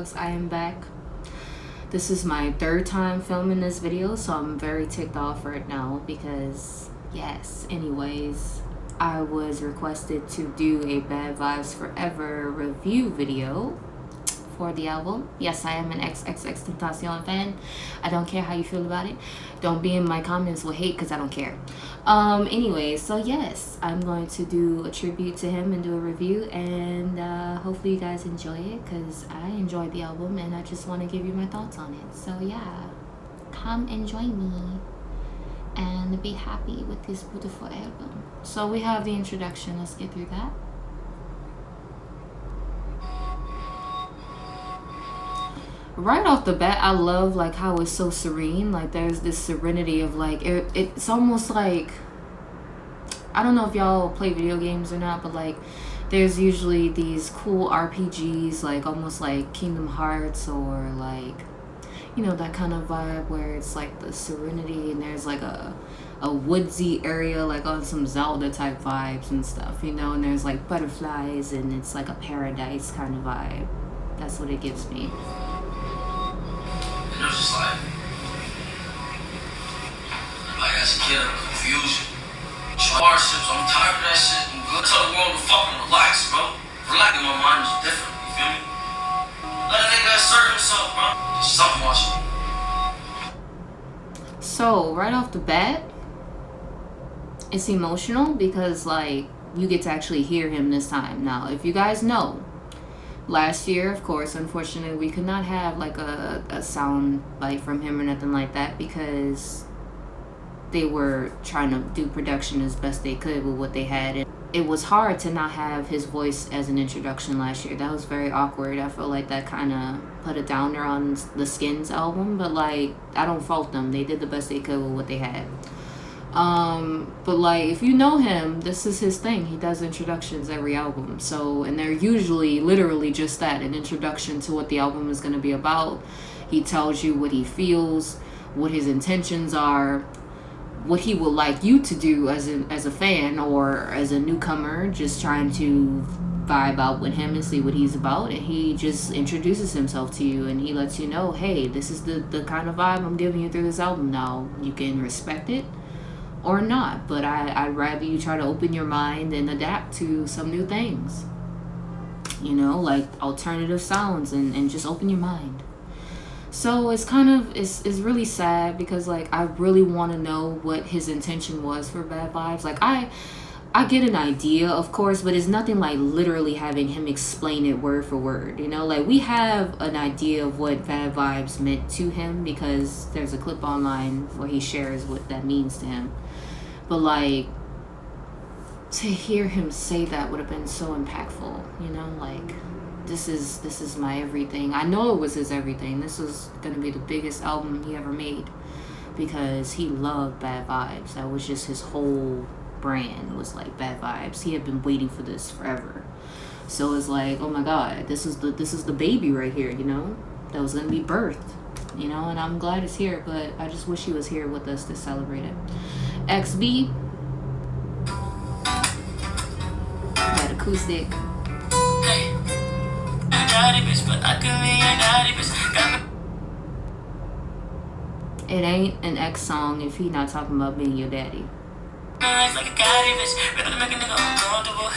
vlogs. I am back. This is my third time filming this video, so I'm very ticked off right now because yes, anyways, I was requested to do a Bad Vibes Forever review video for the album. Yes, I am an Xxxtentacion fan. I don't care how you feel about it. Don't be in my comments with hate because I don't care. Anyway, so yes, I'm going to do a tribute to him and do a review, and hopefully you guys enjoy it because I enjoyed the album and I just want to give you my thoughts on it. So yeah, come and join me and be happy with this beautiful album. So we have the introduction. Let's get through that. Right off the bat, I love like how it's so serene. Like there's this serenity of like it's almost like, I don't know if y'all play video games or not, but like there's usually these cool RPGs, like almost like Kingdom Hearts or like, you know, that kind of vibe where it's like the serenity and there's like a woodsy area, like on some Zelda type vibes and stuff, you know, and there's like butterflies and it's like a paradise kind of vibe. That's what it gives me. It was just like as a kid, I'm confused. Hardships, I'm tired of that shit. I'm good. Tell the world to fucking relax, bro. Relax, my mind is different, you feel me? Let a nigga assert himself, bro. Just something watching. So, right off the bat, it's emotional because, like, you get to actually hear him this time. Now, if you guys know, last year, of course, unfortunately, we could not have like a sound bite from him or nothing like that because they were trying to do production as best they could with what they had. And it was hard to not have his voice as an introduction last year. That was very awkward. I feel like that kind of put a downer on the Skins album, but like, I don't fault them. They did the best they could with what they had. But like, if you know him, this is his thing. He does introductions every album. So, and they're usually literally just that, an introduction to what the album is going to be about. He tells you what he feels, what his intentions are, what he would like you to do as a fan or as a newcomer, just trying to vibe out with him and see what he's about. And he just introduces himself to you and he lets you know, hey, this is the kind of vibe I'm giving you through this album. Now, you can respect it or not, but I'd rather you try to open your mind and adapt to some new things, you know, like alternative sounds, and just open your mind. So it's kind of, it's really sad because like I really want to know what his intention was for Bad Vibes. Like I get an idea, of course, but it's nothing like literally having him explain it word for word, you know? Like we have an idea of what Bad Vibes meant to him because there's a clip online where he shares what that means to him. But like, to hear him say that would have been so impactful, you know? Like, this is my everything. I know it was his everything. This was gonna be the biggest album he ever made because he loved Bad Vibes. That was just his whole brand, was like Bad Vibes. He had been waiting for this forever. So it's like, oh my god, this is the baby right here, you know, that was gonna be birthed, you know. And I'm glad it's here, but I just wish he was here with us to celebrate it. XB, that acoustic. Hey, I got it, bitch, but I got it, bitch. It ain't an X song if he not talking about being your daddy. Like I got it, bitch. Really make a nigga uncomfortable.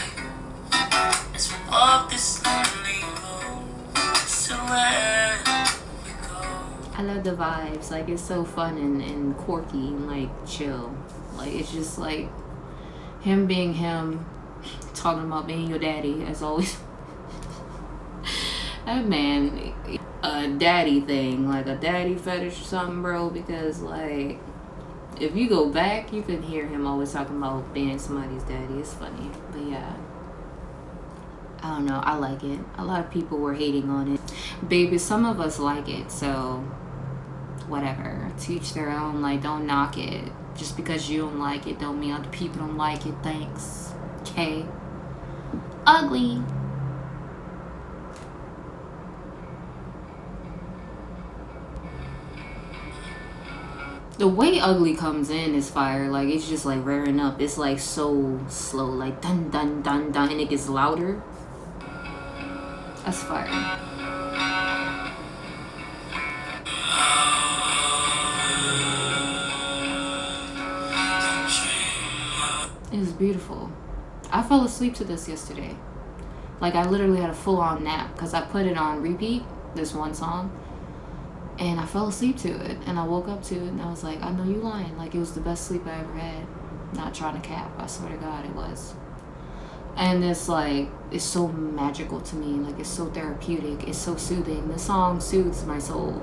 It's off this lonely road. So where we go. I love the vibes. Like, it's so fun and quirky and like chill. Like, it's just like him being him, talking about being your daddy as always. That man, a daddy thing, like a daddy fetish or something, bro. Because like, if you go back, you can hear him always talking about being somebody's daddy. It's funny, but yeah, I don't know, I like it. A lot of people were hating on it, baby. Some of us like it, so whatever, teach their own. Like, don't knock it. Just because you don't like it don't mean other people don't like it. Thanks. Okay. Ugly. The way Ugly comes in is fire. Like, it's just like rearing up. It's like so slow, like dun dun dun dun, and it gets louder. That's fire. It was beautiful. I fell asleep to this yesterday. Like, I literally had a full-on nap because I put it on repeat, this one song, and I fell asleep to it, and I woke up to it, and I was like, I know you lying. Like, it was the best sleep I ever had. Not trying to cap. I swear to God, it was. And it's like, it's so magical to me. Like, it's so therapeutic. It's so soothing. The song soothes my soul.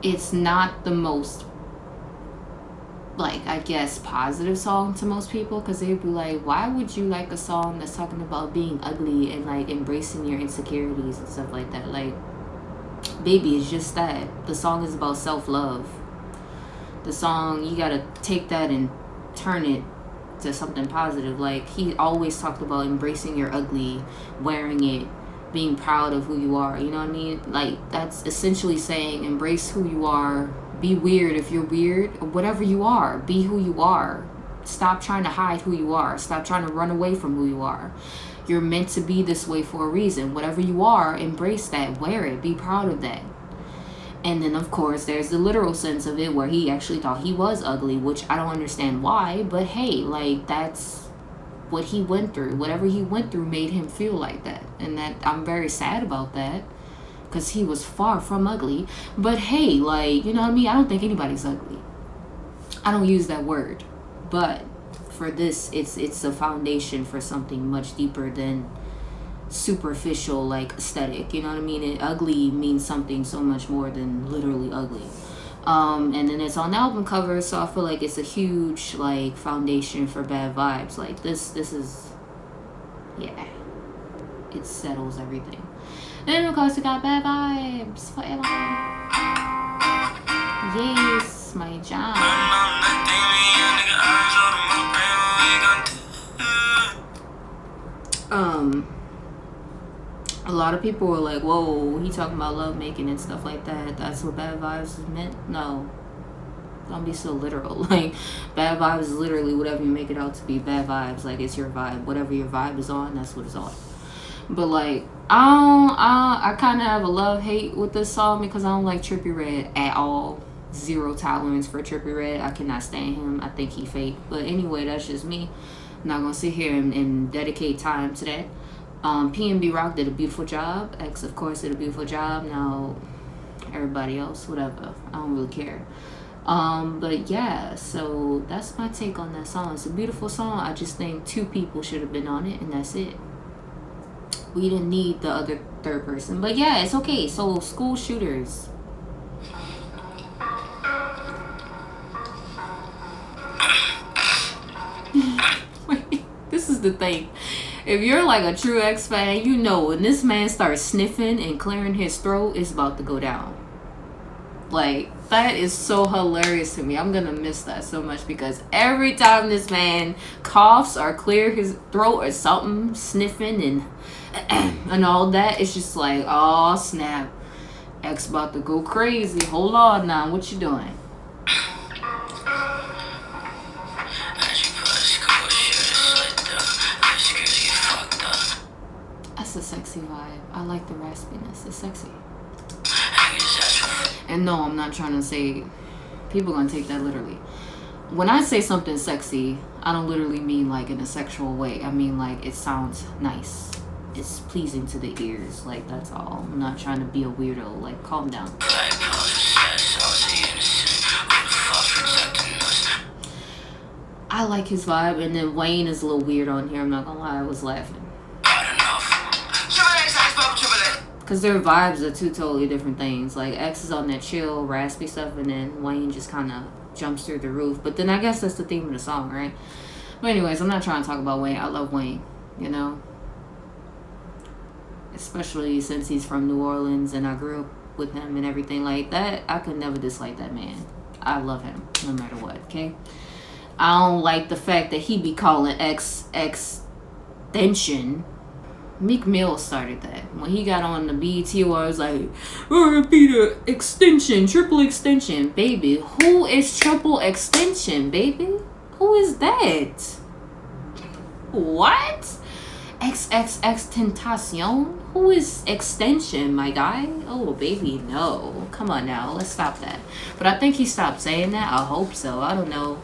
It's not the most, like, I guess, positive song to most people, because they'd be like, why would you like a song that's talking about being ugly and, like, embracing your insecurities and stuff like that? Like, baby, it's just that. The song is about self-love. The song, you gotta take that and turn it to something positive. Like, he always talked about embracing your ugly, wearing it, being proud of who you are, you know what I mean? Like, that's essentially saying embrace who you are, be weird if you're weird, or whatever you are, be who you are. Stop trying to hide who you are. Stop trying to run away from who you are. You're meant to be this way for a reason. Whatever you are, embrace that, wear it, be proud of that. And then, of course, there's the literal sense of it where he actually thought he was ugly, which I don't understand why, but hey, like, that's what he went through. Whatever he went through made him feel like that. And that, I'm very sad about that, because he was far from ugly. But hey, like, you know what I mean? I don't think anybody's ugly. I don't use that word. But for this, it's a foundation for something much deeper than superficial, like, aesthetic, you know what I mean? Ugly means something so much more than literally ugly. And then it's on the album cover, so I feel like it's a huge, like, foundation for Bad Vibes. Like, this is, yeah, it settles everything. And of course we got Bad Vibes forever. Yes, my job. A lot of people were like, whoa, he talking about love making and stuff like that. That's what Bad Vibes is meant? No. Don't be so literal. Like, Bad Vibes is literally whatever you make it out to be. Bad Vibes, like, it's your vibe. Whatever your vibe is on, that's what it's on. But, like, I kind of have a love-hate with this song because I don't like Trippie Redd at all. Zero tolerance for Trippie Redd. I cannot stand him. I think he fake. But anyway, that's just me. I'm not going to sit here and dedicate time to that. PNB Rock did a beautiful job. X, of course, did a beautiful job. Now, everybody else, whatever. I don't really care. But yeah, so that's my take on that song. It's a beautiful song. I just think 2 people should have been on it, and that's it. We didn't need the other third person. But yeah, it's okay. So, school shooters. This is the thing. If you're like a true X fan, you know when this man starts sniffing and clearing his throat, it's about to go down. Like, that is so hilarious to me. I'm gonna miss that so much because every time this man coughs or clear his throat or something, sniffing and all that, it's just like, oh snap, X about to go crazy. Hold on now, what you doing? That's a sexy vibe. I like the raspiness. It's sexy. And no, I'm not trying to say, people gonna take that literally. When I say something sexy, I don't literally mean like in a sexual way. I mean like it sounds nice. It's pleasing to the ears. Like, that's all. I'm not trying to be a weirdo. Like, calm down. I like his vibe, and then Wayne is a little weird on here. I'm not gonna lie, I was laughing. Because their vibes are 2 totally different things. Like, X is on that chill, raspy stuff, and then Wayne just kind of jumps through the roof. But then I guess that's the theme of the song, right? But anyways, I'm not trying to talk about Wayne. I love Wayne, you know? Especially since he's from New Orleans, and I grew up with him and everything like that. I could never dislike that man. I love him, no matter what, okay? I don't like the fact that he be calling Xxxtentacion. Meek Mill started that. When he got on the BET Awards, like, be the extension, triple extension. Baby, who is triple extension, baby? Who is that? What? Xxxtentacion? Who is extension, my guy? Oh, baby, no. Come on now, let's stop that. But I think he stopped saying that. I hope so. I don't know.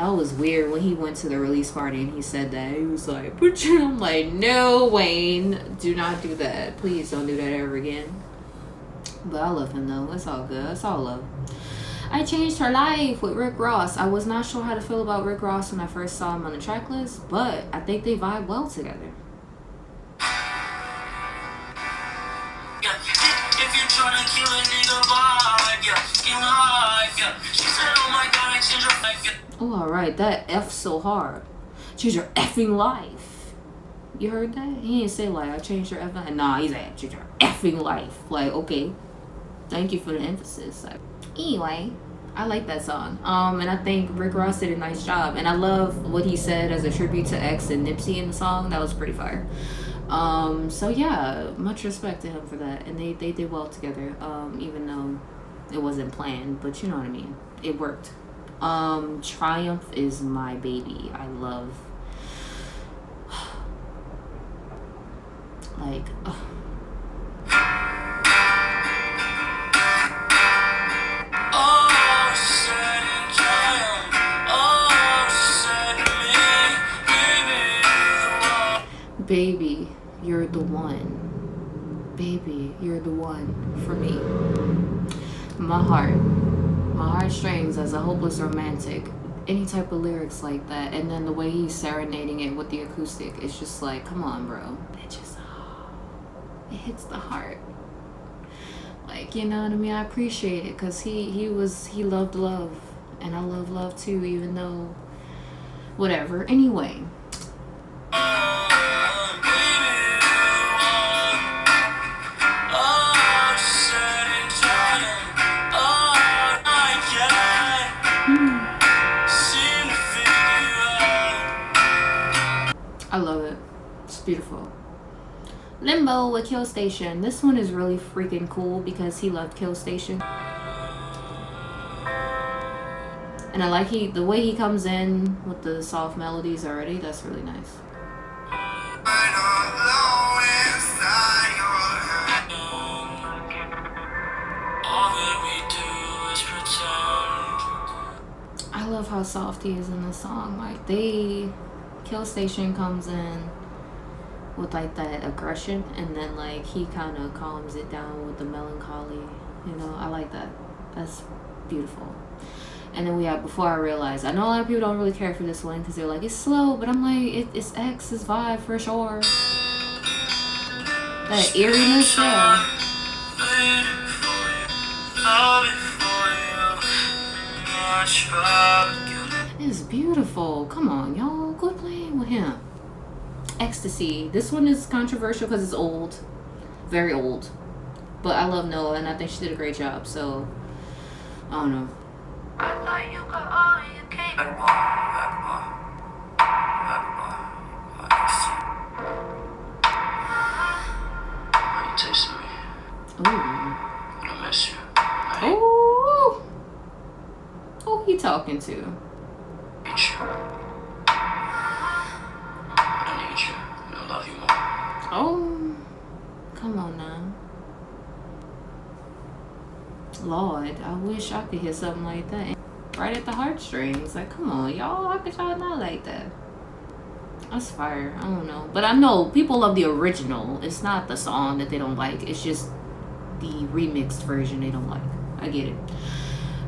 That was weird when he went to the release party and he said that. He was like, but I'm like, no, Wayne, do not do that. Please don't do that ever again. But I love him though. It's all good. It's all love. I Changed Her Life with Rick Ross. I was not sure how to feel about Rick Ross when I first saw him on the track list, but I think they vibe well together. If you're trying to kill a nigga vibe, yeah, in life, yeah. She said, oh my god, I changed her life, yeah. Oh, alright, that F so hard. Change your effing life. You heard that? He didn't say like, I changed your effing. Nah, he's like, I changed your effing life. Like, okay. Thank you for the emphasis. Anyway, I like that song. And I think Rick Ross did a nice job. And I love what he said as a tribute to X and Nipsey in the song. That was pretty fire. So yeah, much respect to him for that. And they did well together. Even though it wasn't planned, but you know what I mean. It worked. Triumph is my baby. I love like baby, you're the one. Baby, you're the one for me. My heartstrings as a hopeless romantic. Any type of lyrics like that, and then the way he's serenading it with the acoustic, it's just like, come on, bro. It just, it hits the heart. Like, you know what I mean? I appreciate it because he loved love, and I love love too, even though whatever. Anyway. I love it. It's beautiful. Limbo with Kill Station. This one is really freaking cool because he loved Kill Station. And I like the way he comes in with the soft melodies already. That's really nice. I love how soft he is in this song. Like Kill Station comes in with like that aggression, and then like he kind of calms it down with the melancholy. You know, I like that. That's beautiful. And then we have Before I Realize. I know a lot of people don't really care for this one because they're like, it's slow, but I'm like, it's X's vibe for sure. That eeriness, yeah. It's beautiful. Come on, y'all. Quit playing with him. Ecstasy. This one is controversial because it's old. Very old. But I love Noah, and I think she did a great job. So, I don't know. I thought you got all you came. You tasted me. Ooh. I miss you. Ooh. Who he talking to? I need you. I need you. And I love you more. Oh. Come on now. Lord, I wish I could hear something like that. Right at the heartstrings. Like, come on, y'all. How could y'all not like that? That's fire. I don't know. But I know people love the original. It's not the song that they don't like. It's just the remixed version they don't like. I get it.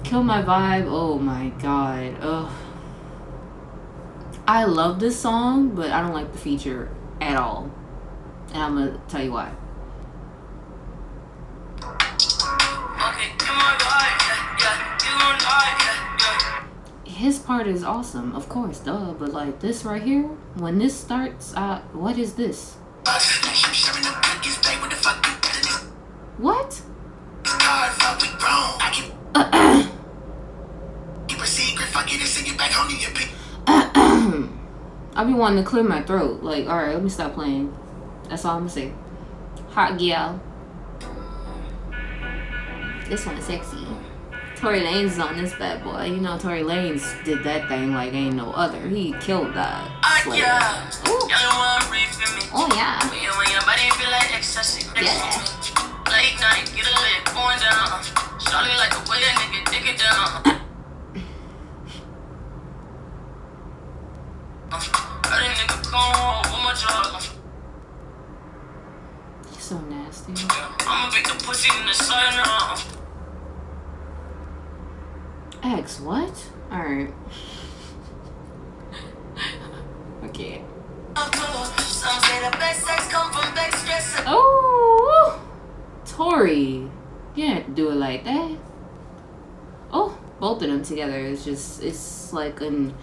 Kill My Vibe. Oh my god. Ugh. I love this song, but I don't like the feature at all. And I'm gonna tell you why. His part is awesome, of course, duh, but like this right here, when this starts, what is this? What? I be wanting to clear my throat. Like, alright, let me stop playing. That's all I'm gonna say. Hot gal. This one is sexy. Tory Lanez is on this bad boy. You know, Tory Lanez did that thing like ain't no other. He killed that. Ooh. Oh yeah. Yeah. Late night, get a leg going down. Charlie like the way a nigga dig it down. so nasty. I'ma beat the pussy in the sun now. X, what? Alright. Okay. Oh! Tori. You didn't have to do it like that. Oh, both of them together is just, it's like an...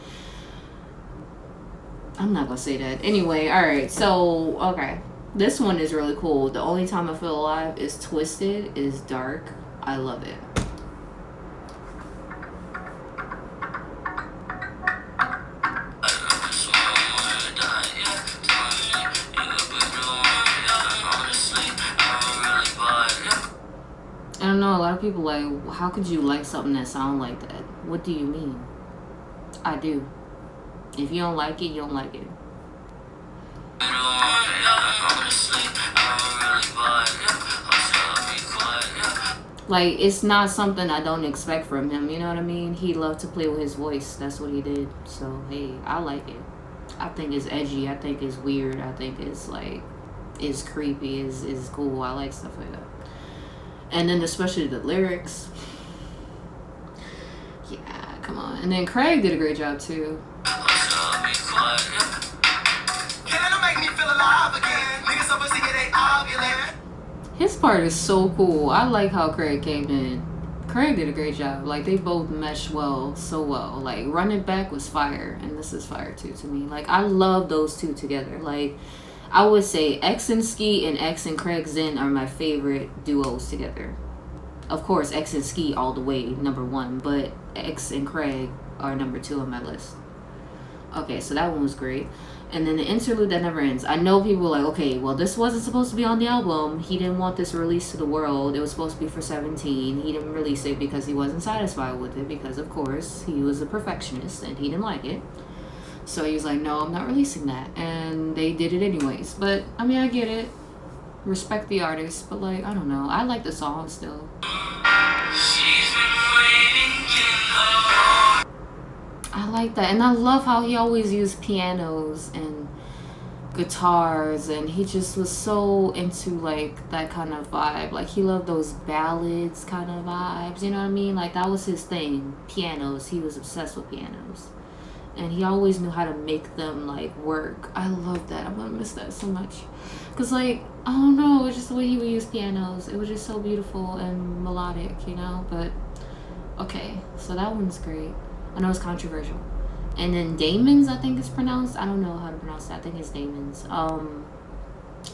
I'm not gonna say that. Anyway, alright, so, okay. This one is really cool. The Only Time I Feel Alive is twisted, is dark. I love it. I don't know, a lot of people like, how could you like something that sounds like that? What do you mean? I do. If you don't like it, you don't like it. Like, it's not something I don't expect from him, you know what I mean? He loved to play with his voice. That's what he did. So, hey, I like it. I think it's edgy. I think it's weird. I think it's, like, it's creepy. It's cool. I like stuff like that. And then especially the lyrics. Yeah, come on. And then Craig did a great job, too. His part is so cool. I like how Craig came in. Craig did a great job. Like, they both meshed well, so well. Like, Run It Back was fire, and this is fire too to me. Like, I love those two together. Like, I would say X and Ski and X and Craig Zinn are my favorite duos together. Of course, X and Ski all the way, #1, but X and Craig are #2 on my list. Okay, so that one was great. And then the Interlude That Never Ends. I know people were like, okay, well, this wasn't supposed to be on the album. He didn't want this released to the world. It was supposed to be for 17. He didn't release it because he wasn't satisfied with it because, of course, he was a perfectionist and he didn't like it. So he was like, no, I'm not releasing that. And they did it anyways. But, I mean, I get it. Respect the artist. But, like, I don't know. I like the song still. I like that, and I love how he always used pianos and guitars, and he just was so into like that kind of vibe. Like, he loved those ballads kind of vibes, you know what I mean? Like, that was his thing. Pianos. He was obsessed with pianos, and he always knew how to make them like work. I love that. I'm gonna miss that so much, because like, I don't know, it's just the way he would use pianos. It was just so beautiful and melodic, you know. But okay, so that one's great. I know it's controversial. And then Damon's, I think it's pronounced. I don't know how to pronounce that. I think it's Damon's.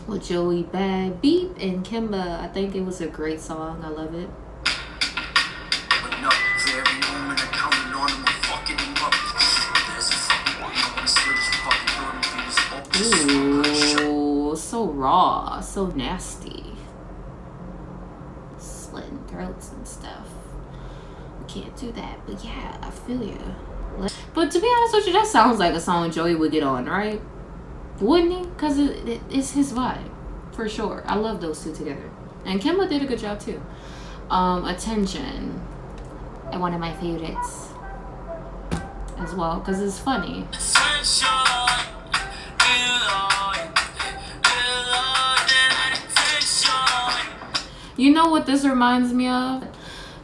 With Joey Bad Beep and Kimba. I think it was a great song. I love it. Ooh, so raw, so nasty. Slitting throats and stuff. Can't do that, but yeah, I feel you. But to be honest with you, that sounds like a song Joey would get on, right? Wouldn't he? Because it's his vibe, for sure. I love those two together. And Kimba did a good job too. Attention, and one of my favorites as well, because it's funny. You know what this reminds me of?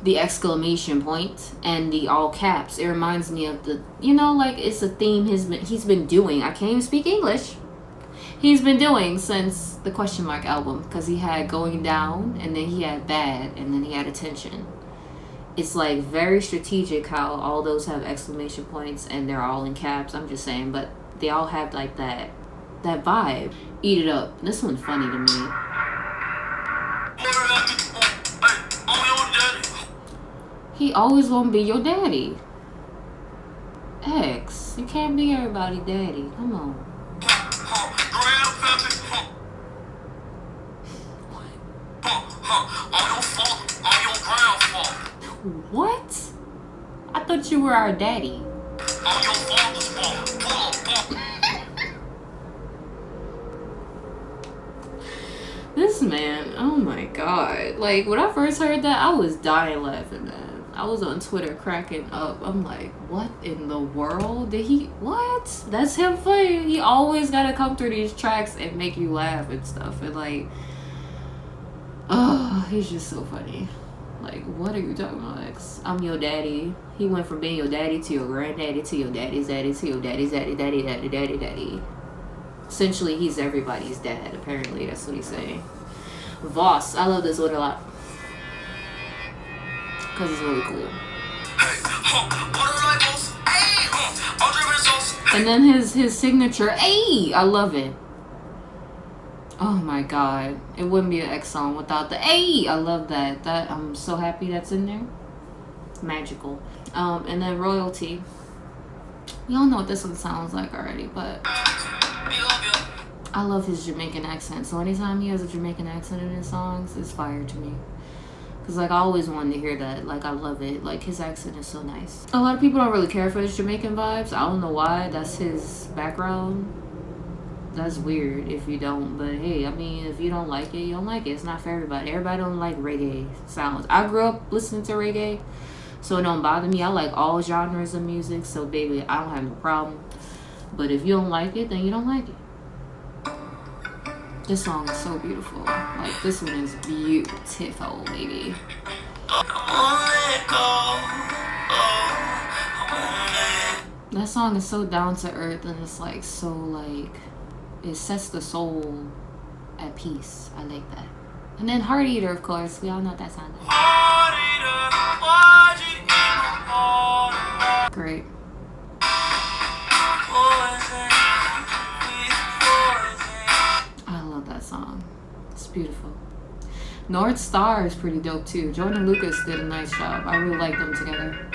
The exclamation point and the all caps. It reminds me of the, you know, like, it's a theme he's been doing. I can't even speak English. He's been doing since the question mark album, because he had Going Down, and then he had Bad, and then he had Attention. It's like very strategic how all those have exclamation points and they're all in caps. I'm just saying, but they all have like that vibe. Eat It Up. This one's funny to me. He always gonna be your daddy. X, you can't be everybody daddy. Come on. What? I thought you were our daddy. This man, oh my god. Like, when I first heard that, I was dying laughing, man. I was on Twitter cracking up. I'm like, what in the world? What? That's him for you. He always gotta come through these tracks and make you laugh and stuff. And like, Oh, he's just so funny. Like, what are you talking about, X? I'm your daddy. He went from being your daddy to your granddaddy to your daddy's daddy to your daddy's daddy, daddy, daddy, daddy, daddy. Essentially, he's everybody's dad. Apparently, that's what he's saying. Voss. I love this one a lot. Because it's really cool. And then his signature, ay, I love it. Oh my god, it wouldn't be an X song without the ay. I love that. I'm so happy that's in there. Magical. And then royalty. We all know what this one sounds like already, but I love his Jamaican accent. So anytime he has a Jamaican accent in his songs, it's fire to me. Cause like I always wanted to hear that. Like I love it. Like his accent is so nice. A lot of people don't really care for his Jamaican vibes. I don't know why. That's his background. That's weird if you don't, but hey, I mean, if you don't like it, you don't like it. It's not for everybody. Everybody don't like reggae sounds. I grew up listening to reggae, so it don't bother me. I like all genres of music, so baby, I don't have no problem. But if you don't like it, then you don't like it. This song is so beautiful. Like, this one is beautiful, baby. That song is so down to earth, and it's like so like it sets the soul at peace. I like that. And then Heart Eater, of course. We all know what that song is. Great. I love that song. It's beautiful. NORTHSTAR is pretty dope too. Jordan and Lucas did a nice job. I really like them together.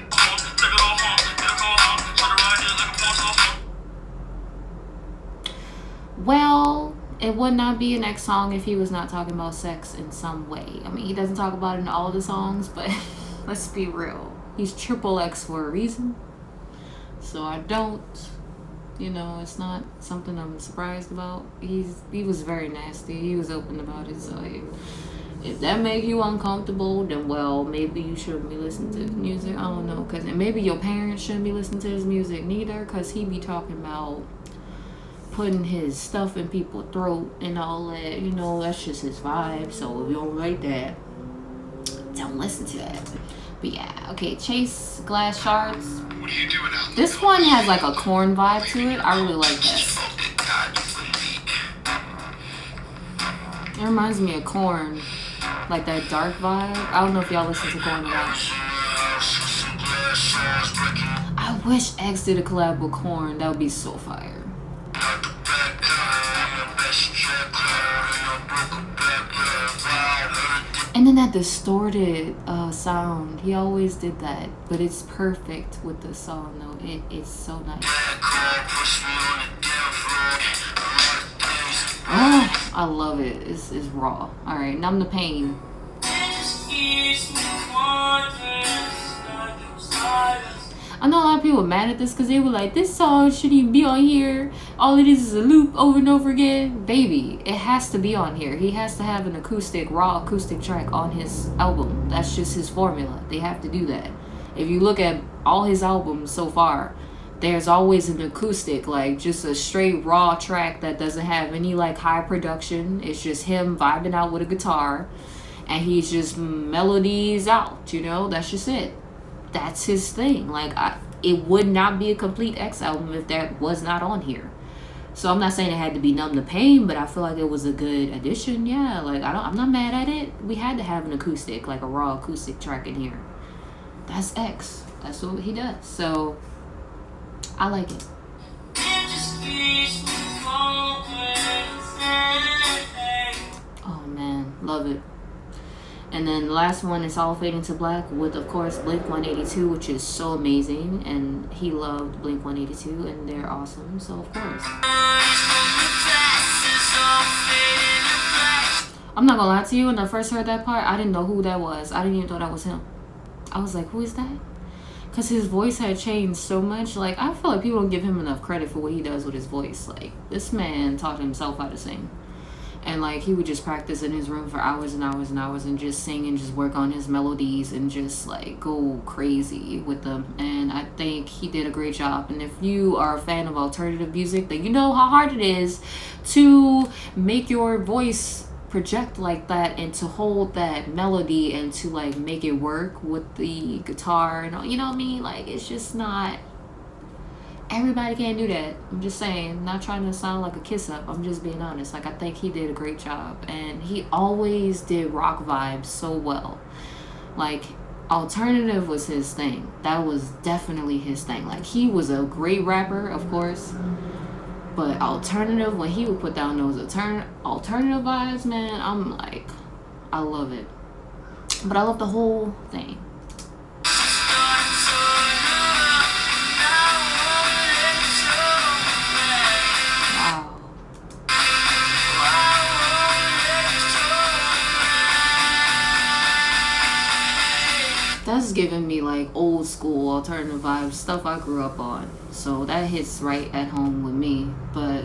Well, it would not be an X song if he was not talking about sex in some way. I mean, he doesn't talk about it in all the songs, but let's be real. He's triple X for a reason. So I don't, you know, it's not something I'm surprised about. He was very nasty. He was open about it. So if that make you uncomfortable, then well, maybe you shouldn't be listening to his music. I don't know, and maybe your parents shouldn't be listening to his music neither, because he be talking about putting his stuff in people's throat and all that. You know, that's just his vibe. So if you don't like that, don't listen to that. But yeah, okay, Chase Glass Shards. What are you doing out there? This one has like a corn vibe to it. I really like that. It reminds me of Korn, like that dark vibe. I don't know if y'all listen to Korn or not. I wish X did a collab with Korn. That would be so fire. And then that distorted sound, he always did that, but it's perfect with the song though. It's so nice. Oh, I love it. It's raw. All right, Numb the Pain. I know a lot of people were mad at this because they were like, this song shouldn't even be on here. All it is a loop over and over again. Baby, it has to be on here. He has to have an acoustic, raw acoustic track on his album. That's just his formula. They have to do that. If you look at all his albums so far, there's always an acoustic, like just a straight raw track that doesn't have any like high production. It's just him vibing out with a guitar and he's just melodies out, you know? That's just it. That's his thing. Like, it would not be a complete X album if that was not on here. So I'm not saying it had to be Numb the Pain, but I feel like it was a good addition. Yeah, like I'm not mad at it. We had to have an acoustic, like a raw acoustic track in here. That's X. That's what he does. So I like it. Oh man, love it. And then the last one is All Fading to Black with, of course, Blink-182, which is so amazing. And he loved Blink-182, and they're awesome, so of course. I'm not gonna lie to you, when I first heard that part, I didn't know who that was. I didn't even know that was him. I was like, who is that? Because his voice had changed so much. Like, I feel like people don't give him enough credit for what he does with his voice. Like, this man taught himself how to sing. And like he would just practice in his room for hours and hours and hours and just sing and just work on his melodies and just like go crazy with them. And I think he did a great job. And if you are a fan of alternative music, then you know how hard it is to make your voice project like that and to hold that melody and to like make it work with the guitar and all, you know what I mean? Like, it's just not, everybody can't do that. I'm just saying, not trying to sound like a kiss up. I'm just being honest. Like, I think he did a great job, and he always did rock vibes so well. Like, alternative was his thing. That was definitely his thing. Like, he was a great rapper, of course, but alternative, when he would put down those alternative vibes, man, I'm like, I love it. But I love the whole thing. That's giving me like old school alternative vibes, stuff I grew up on. So that hits right at home with me. But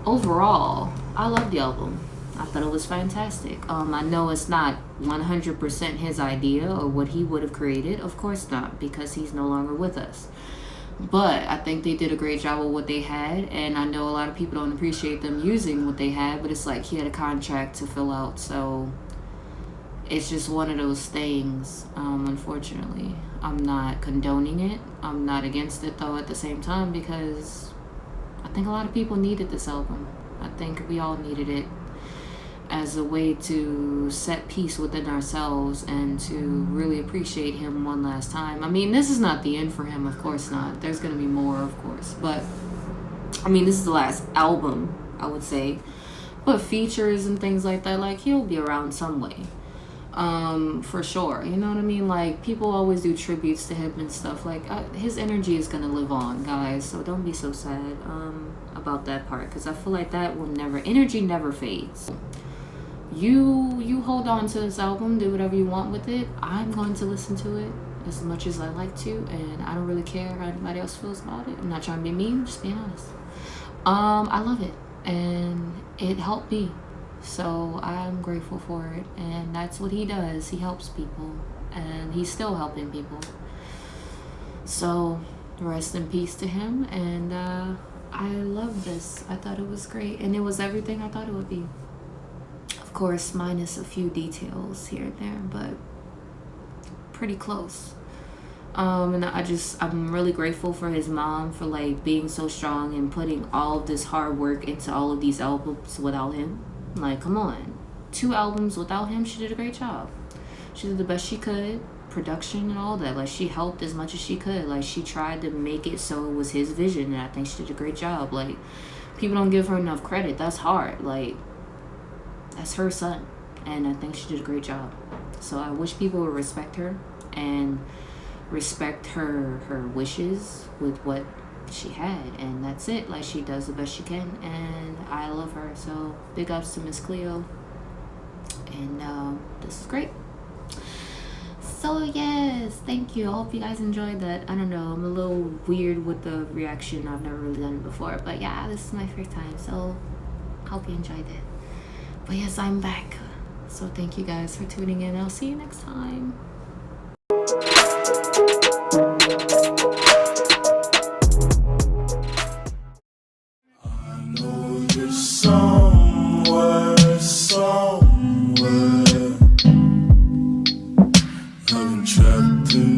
overall, I love the album. I thought it was fantastic. I know it's not 100% his idea or what he would have created. Of course not, because he's no longer with us. But I think they did a great job with what they had. And I know a lot of people don't appreciate them using what they had. But it's like he had a contract to fill out. So it's just one of those things, unfortunately. I'm not condoning it. I'm not against it, though, at the same time, because I think a lot of people needed this album. I think we all needed it as a way to set peace within ourselves and to really appreciate him one last time. I mean, this is not the end for him, of course not. There's going to be more, of course. But, I mean, this is the last album, I would say. But features and things like that, like, he'll be around some way. For sure, you know what I mean? Like, people always do tributes to him and stuff. Like, his energy is gonna live on, guys, so don't be so sad about that part, because I feel like that will never, energy never fades. You hold on to this album, do whatever you want with it. I'm going to listen to it as much as I like to, and I don't really care how anybody else feels about it. I'm not trying to be mean, just being honest. I love it, and it helped me. So I'm grateful for it, and that's what he does. He helps people, and he's still helping people. So rest in peace to him, and I love this. I thought it was great, and it was everything I thought it would be. Of course, minus a few details here and there, but pretty close. And I'm really grateful for his mom for like being so strong and putting all of this hard work into all of these albums without him. Like, come on, 2 albums without him, she did a great job. She did the best she could, production and all that. Like, she helped as much as she could. Like, she tried to make it so it was his vision, and I think she did a great job. Like, people don't give her enough credit. That's hard. Like, that's her son, and I think she did a great job. So I wish people would respect her and respect her wishes with what she had, and that's it. Like, she does the best she can, and I love her. So big ups to Miss Cleo, and this is great. So yes, thank you. I hope you guys enjoyed that. I don't know, I'm a little weird with the reaction. I've never really done it before, but yeah, this is my first time, so hope you enjoyed it. But yes, I'm back, so thank you guys for tuning in. I'll see you next time. Somewhere, I've been trapped in